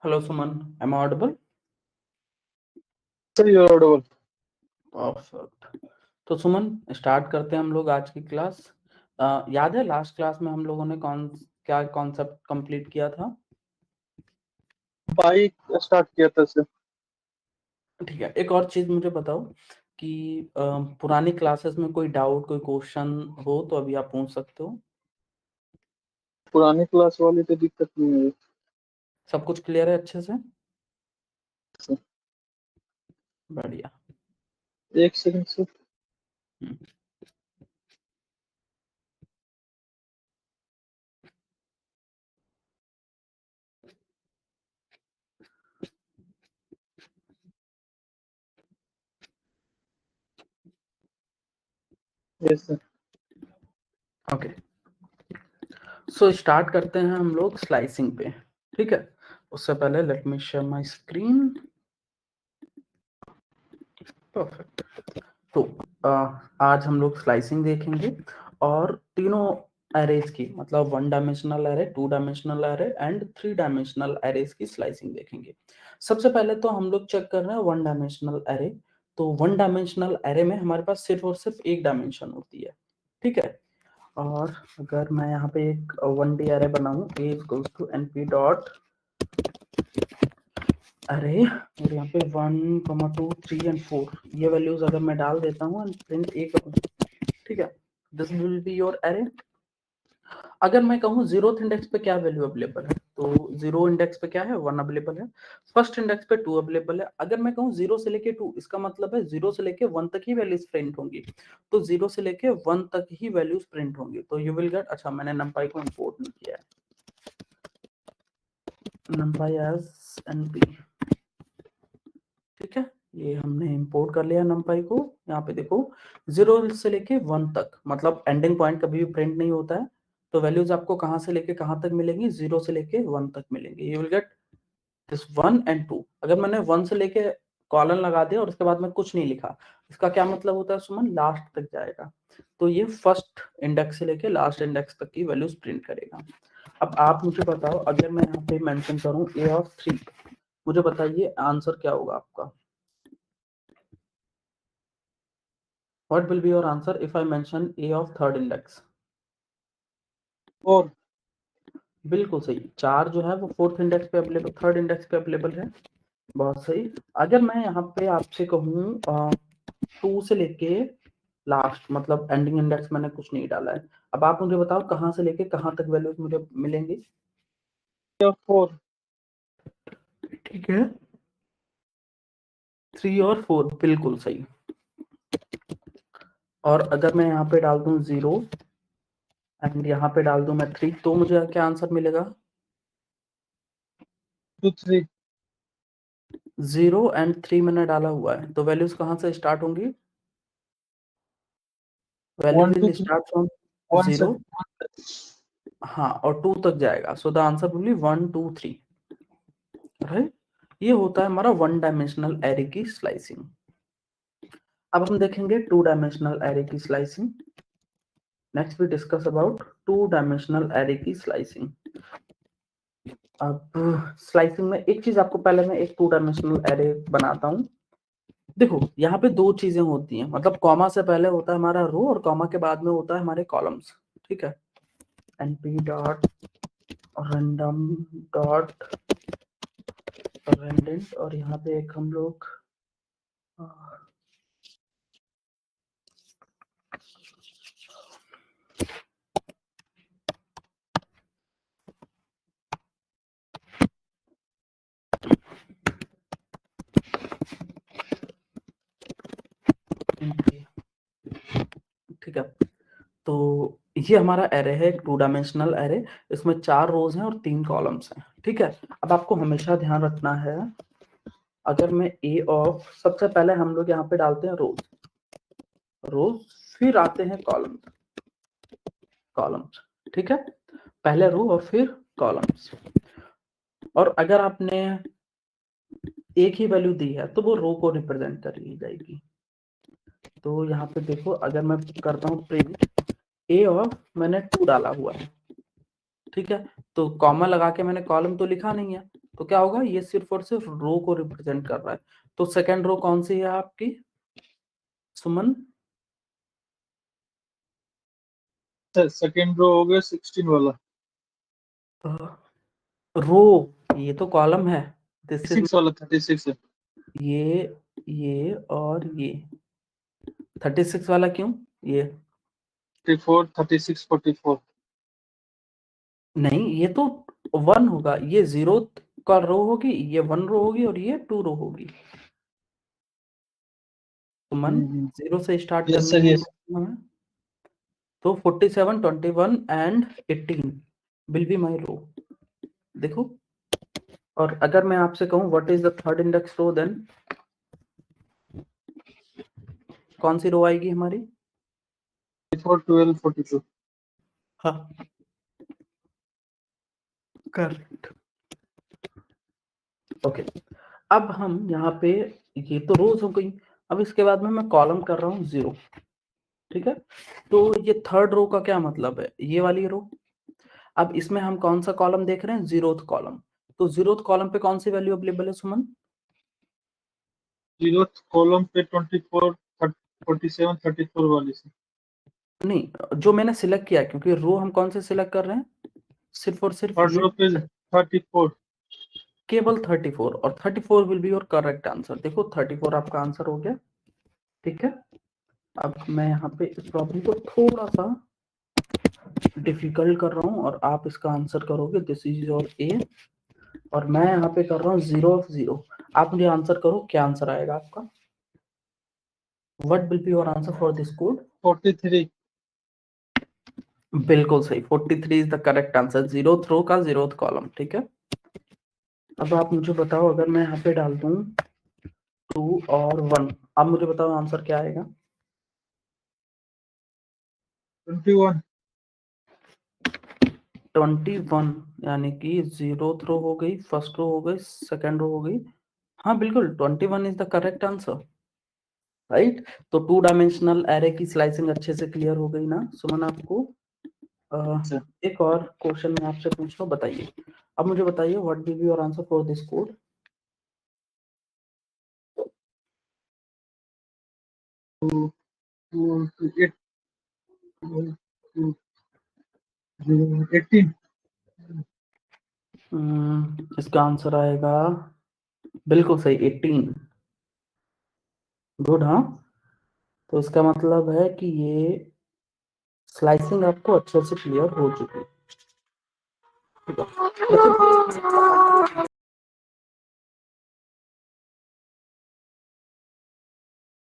Hello Suman, am audible? सही Audible. Perfect. तो सुमन, start करते हैं हम लोग आज की क्लास। याद है लास्ट क्लास में हम लोगों ने क्या कॉन्सेप्ट कंप्लीट किया था? बाइक स्टार्ट किया था सर। ठीक है, एक और चीज मुझे बताओ कि पुरानी क्लासेस में कोई डाउट, कोई क्वेश्चन हो तो अभी आप पूछ सकते हो। पुरानी क्लास वाली तो दिक्कत नहीं है सब कुछ क्लियर है अच्छे से? सर। बढ़िया। एक second sir. Hmm, yes sir. Okay. So start करते हैं हम लोग स्लाइसिंग पे। ठीक है, उससे पहले let me share my screen. Perfect. तो आज हम लोग स्लाइसिंग देखेंगे और तीनों एरेज की, मतलब 1 dimensional array, 2 dimensional array and 3 dimensional arrays की स्लाइसिंग देखेंगे। सबसे पहले तो हम लोग चेक कर रहे हैं 1 डायमेंशनल एरे। तो 1 डायमेंशनल एरे में हमारे पास सिर्फ और सिर्फ एक डायमेंशन होती है। ठीक है, और अगर मैं यहाँ पे एक 1D एरे बनाऊं, a equals to np dot array, और यहाँ पे 1, 2, 3 एंड 4 ये वैल्यूज अगर मैं डाल देता हूँ एंड प्रिंट ए करूँ, ठीक है, this will be your array. अगर मैं कहूँ जीरोथ इंडेक्स पे क्या वैल्यू अवेलेबल है, तो जीरो इंडेक्स पे क्या है, 1 अवेलेबल है। फर्स्ट इंडेक्स पे 2 अवेलेबल है। अगर मैं कहूँ 0 से लेके 2, इसका मतलब है 0 से लेके 1 तक ही वैल्यूज प्रिंट होंगी। तो 0 से लेके 1 तक ही वैल्यूज प्रिंट होंगी। तो यू विल गेट, अच्छा मैंने numpy को इंपोर्ट नहीं किया है, numpy एज np। ठीक है, ये हमने इंपोर्ट कर लिया numpy को। यहाँ पे देखो 0 से लेके 1 तक, मतलब एंडिंग पॉइंट कभी भी प्रिंट नहीं होता है। तो वैल्यूज आपको कहां से लेके कहां तक मिलेंगी, 0 से लेके 1 तक मिलेंगी। You will get this 1 and 2। अगर मैंने 1 से लेके कॉलन लगा दिया और उसके बाद में कुछ नहीं लिखा, इसका क्या मतलब होता है सुमन, लास्ट तक जाएगा। तो ये फर्स्ट इंडेक्स से लेके लास्ट इंडेक्स तक की वैल्यूज प्रिंट करेगा। अब आप मुझे बताओ, अगर मैं यहाँ पे मेंशन करूं a ऑफ 3, मुझे बताइए आंसर क्या होगा आपका। What will be your answer if I mention a of third index? और बिल्कुल सही, 4 जो है वो फोर्थ इंडेक्स पे अवेलेबल, थर्ड इंडेक्स पे अवेलेबल है। बहुत सही। अगर मैं यहाँ पे आपसे कहूँ 2 से लेके लास्ट, मतलब एंडिंग इंडेक्स मैंने कुछ नहीं डाला है। अब आप मुझे बताओ कहाँ से लेके कहाँ तक वैल्यूज मुझे मिलेंगी। 4 ठीक है, 3 और 4 बिल्कुल सही। और अगर मैं यहाँ पे डाल दूं 0 एंड यहाँ पे डाल दूं मैं 3, तो मुझे क्या आंसर मिलेगा। 2 3 0 एंड 3 मैंने डाला हुआ है, तो वैल्यूज कहाँ से स्टार्ट होंगी, 1 वैल्यू 2 विल 3 स्टार्ट फ्रॉम 1 से 0, हाँ, और 2 तक जाएगा। So the answer will be 1 2 3, right. ये होता है हमारा 1 डायमेंशनल एरे की स्लाइसिंग। अब हम देखेंगे 2 डायमेंशनल एरे की slicing. Next we discuss about 2 dimensional array की स्लाइसिंग। अब स्लाइसिंग में एक चीज आपको, पहले मैं एक 2 डायमेंशनल एरे बनाता हूँ। देखो यहाँ पे दो चीजें होती हैं, मतलब कॉमा से पहले होता है हमारा रो और कॉमा के बाद में होता है हमारे कॉलम्स। ठीक है, np डॉट रैंडम डॉट रेंडेंट, और यहाँ पे एक हम लोग ठीक है, तो ये हमारा एरे है, एक 2 डायमेंशनल एरे। इसमें 4 रोज हैं और 3 कॉलम्स हैं। ठीक है, अब आपको हमेशा ध्यान रखना है, अगर मैं ए ऑफ, सबसे पहले हम लोग यहाँ पे डालते हैं रोज, रोज, फिर आते हैं कॉलम्स, कॉलम्स। ठीक है, पहले रो और फिर कॉलम्स। और अगर आपने एक ही वैल्यू दी है तो वो रो को रिप्रेजेंट कर ली जाएगी। तो यहाँ पे देखो, अगर मैं करता हूँ प्रिंट ए ऑफ, मैंने 2 डाला हुआ है। ठीक है, तो कॉमा लगा के मैंने कॉलम तो लिखा नहीं है, तो क्या होगा, ये सिर्फ और सिर्फ रो को रिप्रेजेंट कर रहा है। तो सेकंड रो कौन सी है आपकी सुमन? सेकेंड रो हो गया 16 वाला, रो, ये तो कॉलम है, दिस इज 36 वाला 36 है। ये और ये 36 वाला क्यों? ये 34 36 44। नहीं, ये तो 1 होगा, ये 0 का रो होगी, ये 1 रो होगी और ये 2 रो होगी। सुमन, 0 से स्टार्ट यस करने सर के यस। लिए हमें, तो 47 21 and 18 will be my row. देखो, और अगर मैं आपसे कहूं what is the third index row, then कौन सी रो आएगी हमारी? 34 12 42। हाँ, करेक्ट। ओके, अब हम यहाँ पे, ये तो रोज हो गई, अब इसके बाद में मैं कॉलम कर रहा हूँ 0। ठीक है, तो ये थर्ड रो का क्या मतलब है, ये वाली रो। अब इसमें हम कौन सा कॉलम देख रहे हैं? 0th column. तो 0th कॉलम पे कौन सी वैल्यू अवेलेबल है सुमन? 0th कॉलम पे 24 47 34 वाली से। नहीं, जो मैंने सिलेक्ट किया है, क्योंकि रो हम कौन से सिलेक्ट कर रहे हैं, सिर्फ और सिर्फ थर्ड ये रो पे 34। केवल 34, और 34 will be your correct answer. देखो 34 आपका आंसर हो गया। ठीक है, अब मैं यहाँ पे इस प्रॉब्लम को थोड़ा सा डिफिकल्ट कर रहा हूँ और आप इसका आंसर करोगे। दिस इज योर ए, और मैं यहाँ पे कर रहा हूँ 0 ऑफ 0। आप मुझे आंसर करो, क्या आंसर आएगा आपका? What will be your answer for this code? 43। बिल्कुल सही, 43 is the correct answer, 0th रो का 0th कॉलम। ठीक है, अब आप मुझे बताओ, अगर मैं यहाँ पे डाल दूं 2 और 1, अब मुझे बताओ आंसर क्या आएगा? 21। 21, यानी कि 0th रो हो गई, फर्स्ट रो हो गई, सेकंड रो हो गई। हाँ बिल्कुल, 21 is the correct answer, right. तो 2 डायमेंशनल एरे की स्लाइसिंग अच्छे से क्लियर हो गई ना सुमन आपको? एक और क्वेश्चन मैं आपसे पूछ रहा हूँ, बताइए। अब मुझे बताइए what will be your answer for this code? Two two 8 18। इसका आंसर आएगा बिल्कुल सही, 18। गुड, हाँ। तो इसका मतलब है कि ये स्लाइसिंग आपको अच्छे से क्लियर हो चुकी है। ठीक है।